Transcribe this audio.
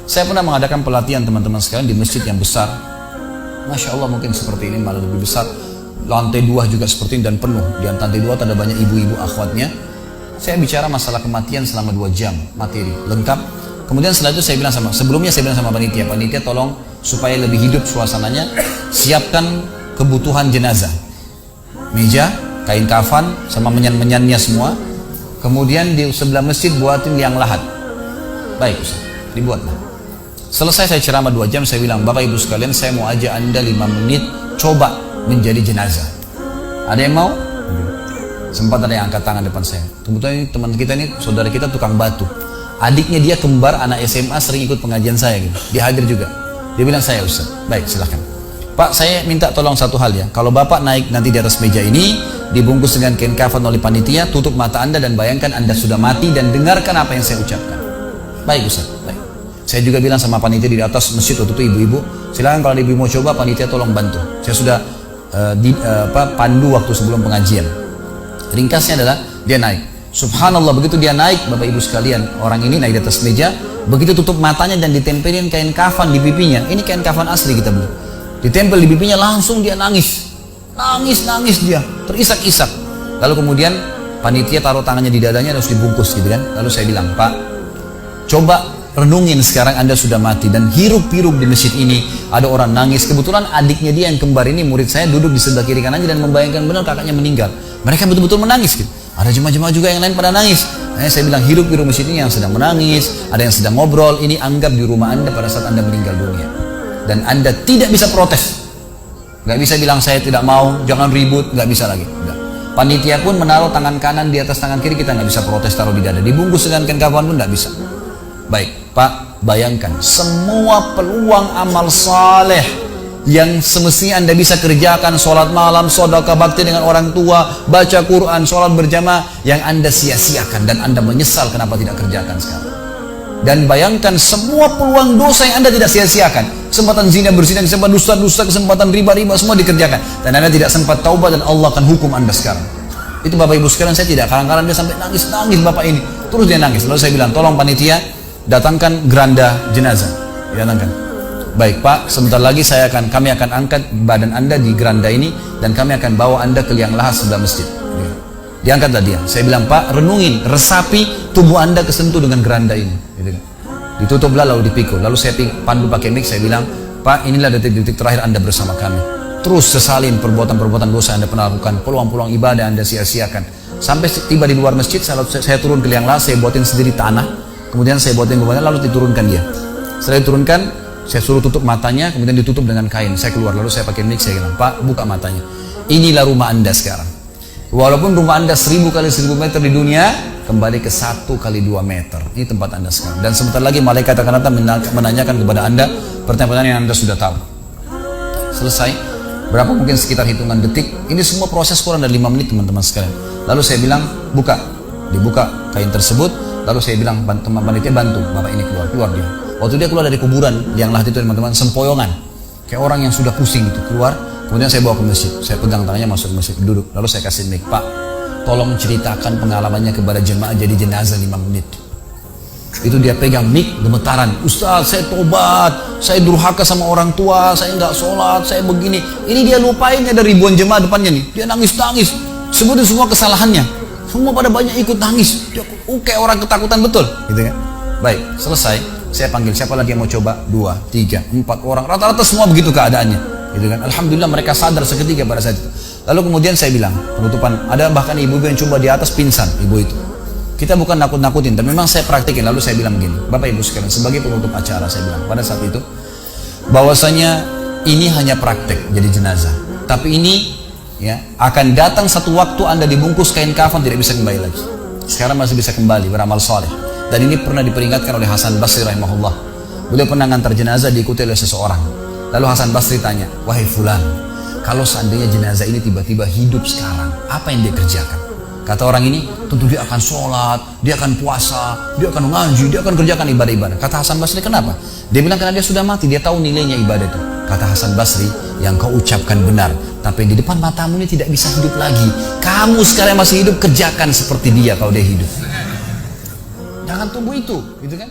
Saya pernah mengadakan pelatihan teman-teman sekalian di masjid yang besar. Masya Allah, mungkin seperti ini, malah lebih besar. Lantai 2 juga seperti ini dan penuh. Di lantai 2 ada banyak ibu-ibu akhwatnya. Saya bicara masalah kematian selama 2 jam, materi lengkap. Kemudian setelah itu sebelumnya saya bilang sama panitia tolong supaya lebih hidup suasananya, siapkan kebutuhan jenazah. Meja, kain kafan, sama menyan-menyannya semua. Kemudian di sebelah masjid buatin liang lahat. Baik Ustaz, dibuatlah. Selesai saya ceramah 2 jam, saya bilang, Bapak Ibu sekalian, saya mau ajak Anda 5 menit coba menjadi jenazah. Ada yang mau? Sempat ada yang angkat tangan depan saya. Kebetulan teman kita ini, saudara kita tukang batu. Adiknya dia kembar, anak SMA, sering ikut pengajian saya gitu. Dia hadir juga. Dia bilang, saya Ustaz. Baik, silahkan. Pak, saya minta tolong satu hal ya. Kalau Bapak naik nanti di atas meja ini, dibungkus dengan kain kafan oleh panitia, tutup mata Anda dan bayangkan Anda sudah mati dan dengarkan apa yang saya ucapkan. Baik Ustaz, baik. Saya juga bilang sama panitia di atas masjid waktu itu, ibu-ibu, silakan kalau ibu mau coba, panitia tolong bantu. Saya sudah pandu waktu sebelum pengajian. Ringkasnya adalah dia naik. Subhanallah, begitu dia naik, Bapak Ibu sekalian, orang ini naik di atas meja, begitu tutup matanya dan ditempelin kain kafan di pipinya. Ini kain kafan asli kita beli. Ditempel di pipinya, langsung dia nangis. Nangis dia, terisak-isak. Lalu kemudian panitia taruh tangannya di dadanya, harus dibungkus gitu kan. Lalu saya bilang, Pak, coba renungin sekarang Anda sudah mati dan hiruk-pikuk di masjid ini ada orang nangis. Kebetulan adiknya dia yang kembar ini, murid saya, duduk di sebelah kiri kanannya dan membayangkan benar kakaknya meninggal. Mereka betul-betul menangis gitu. Ada jemaah-jemaah juga yang lain pada nangis. Saya bilang, hiruk-pikuk masjid ini yang sedang menangis, ada yang sedang ngobrol, ini anggap di rumah Anda pada saat Anda meninggal dunia. Dan Anda tidak bisa protes. Gak bisa bilang saya tidak mau, jangan ribut, gak bisa lagi. Enggak. Panitia pun menaruh tangan kanan di atas tangan kiri, kita gak bisa protes taruh di dada. Dibungkus dengan kain kafan pun gak bisa. Baik, Pak, bayangkan semua peluang amal saleh yang semestinya Anda bisa kerjakan, sholat malam, sedekah bakti dengan orang tua, baca Quran, sholat berjamaah, yang Anda sia-siakan dan Anda menyesal kenapa tidak kerjakan sekarang. Dan bayangkan semua peluang dosa yang Anda tidak sia-siakan, kesempatan zina berzina, kesempatan dusta-dusta, kesempatan riba-riba, semua dikerjakan, dan Anda tidak sempat taubat dan Allah akan hukum Anda sekarang. Itu Bapak Ibu sekalian, saya tidak kadang-kadang dia sampai nangis Bapak ini, terus dia nangis. Lalu saya bilang, tolong panitia datangkan geranda jenazah. Datangkan. Baik Pak, sebentar lagi kami akan angkat badan Anda di geranda ini dan kami akan bawa Anda ke liang lahat sebelah masjid. Diangkatlah dia. Saya bilang, Pak, renungin, resapi tubuh Anda kesentuh dengan geranda ini. Ditutuplah lalu dipikul. Lalu saya pandu pakai mic, saya bilang, Pak, inilah detik-detik terakhir Anda bersama kami. Terus sesalin perbuatan-perbuatan dosa Anda pernah lakukan, peluang-peluang ibadah Anda sia-siakan. Sampai tiba di luar masjid, saya turun ke liang lahat, saya buatin sendiri tanah. Kemudian saya buatin bebannya, lalu diturunkan dia. Setelah diturunkan, saya suruh tutup matanya, kemudian ditutup dengan kain. Saya keluar, lalu saya pakai mic, saya bilang, Pak, buka matanya. Inilah rumah Anda sekarang. Walaupun rumah Anda 1000 kali 1000 meter di dunia, kembali ke 1 kali 2 meter. Ini tempat Anda sekarang. Dan sebentar lagi malaikat akan datang menanyakan kepada Anda pertanyaan yang Anda sudah tahu. Selesai. Berapa mungkin sekitar hitungan detik. Ini semua proses kurang dari 5 menit teman-teman sekalian. Lalu saya bilang, buka. Dibuka kain tersebut. Lalu saya bilang, teman panitia bantu Bapak ini keluar dia. Waktu dia keluar dari kuburan liang lahat itu teman-teman, sempoyongan. Kayak orang yang sudah pusing gitu, keluar. Kemudian saya bawa ke masjid, saya pegang tangannya masuk ke masjid, duduk. Lalu saya kasih mic, Pak, tolong ceritakan pengalamannya kepada jemaah jadi jenazah 5 menit. Itu dia pegang mic, gemetaran. Ustaz, saya tobat, saya durhaka sama orang tua, saya nggak sholat, saya begini. Ini dia lupain, ada ribuan jemaah depannya nih. Dia nangis-nangis, sebutin semua kesalahannya. Semua pada banyak ikut nangis. Dia kayak orang ketakutan betul, gitu kan? Baik, selesai. Saya panggil siapa lagi yang mau coba? 2, 3, 4 orang. Rata-rata semua begitu keadaannya. Gitu kan? Alhamdulillah mereka sadar seketika pada saat itu. Lalu kemudian saya bilang, penutupan, ada bahkan ibu-ibu yang coba di atas pingsan, ibu itu. Kita bukan nakut-nakutin, tapi memang saya praktikin. Lalu saya bilang begini, Bapak Ibu sekalian, sebagai penutup acara saya bilang pada saat itu, bahwasanya ini hanya praktek jadi jenazah. Tapi ini ya akan datang satu waktu Anda dibungkus kain kafan tidak bisa kembali lagi. Sekarang masih bisa kembali beramal soleh. Dan ini pernah diperingatkan oleh Hasan Basri rahimahullah. Beliau pernah ngantar jenazah diikuti oleh seseorang. Lalu Hasan Basri tanya, wahai fulan, kalau seandainya jenazah ini tiba-tiba hidup sekarang, apa yang dia kerjakan? Kata orang ini, tentu dia akan sholat, dia akan puasa, dia akan ngaji, dia akan kerjakan ibadah-ibadah. Kata Hasan Basri, kenapa? Dia bilang karena dia sudah mati, dia tahu nilainya ibadah itu. Kata Hasan Basri, yang kau ucapkan benar, tapi di depan matamu ini tidak bisa hidup lagi. Kamu sekarang masih hidup, kerjakan seperti dia kalau dia hidup. Jangan tunggu itu, gitu kan?